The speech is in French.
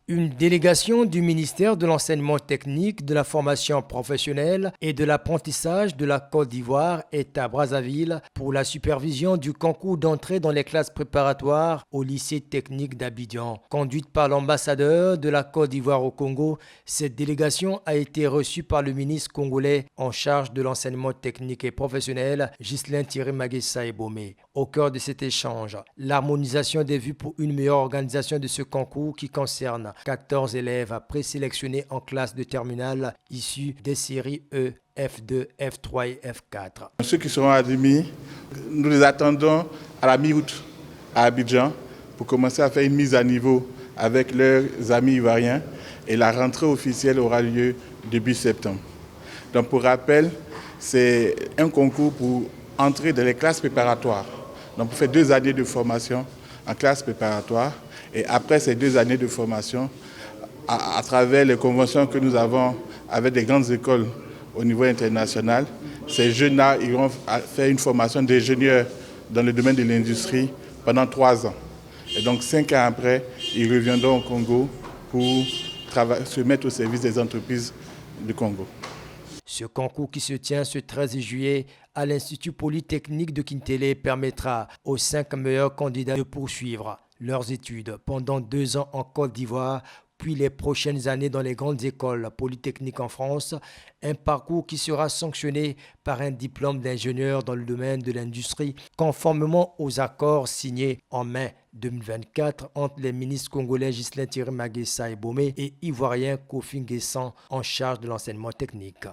Une délégation du ministère de l'enseignement technique, de la formation professionnelle et de l'apprentissage de la Côte d'Ivoire est à Brazzaville pour la supervision du concours d'entrée dans les classes préparatoires au lycée technique d'Abidjan. Conduite par l'ambassadeur de la Côte d'Ivoire au Congo, cette délégation a été reçue par le ministre congolais en charge de l'enseignement technique et professionnel, Ghislain Thierry-Maguessa Ebomé. Au cœur de cet échange, l'harmonisation des vues pour une meilleure organisation de ce concours qui concerne 14 élèves présélectionnés en classe de terminale issus des séries E, F2, F3 et F4. Ceux qui seront admis, nous les attendons à la mi-août à Abidjan pour commencer à faire une mise à niveau avec leurs amis ivoiriens et la rentrée officielle aura lieu début septembre. Donc pour rappel, c'est un concours pour entrer dans les classes préparatoires. Donc on fait 2 années de formation en classe préparatoire et après ces 2 années de formation, à travers les conventions que nous avons avec des grandes écoles au niveau international, ces jeunes-là iront faire une formation d'ingénieur dans le domaine de l'industrie pendant 3 ans. Et donc 5 ans après, ils reviendront au Congo pour se mettre au service des entreprises du Congo. Ce concours qui se tient ce 13 juillet à l'Institut Polytechnique de Kintélé permettra aux 5 meilleurs candidats de poursuivre leurs études pendant 2 ans en Côte d'Ivoire, puis les prochaines années dans les grandes écoles polytechniques en France, un parcours qui sera sanctionné par un diplôme d'ingénieur dans le domaine de l'industrie, conformément aux accords signés en mai 2024 entre les ministres congolais Ghislain Thierry-Maguessa Ebomé et ivoirien Kofi Nguessan en charge de l'enseignement technique.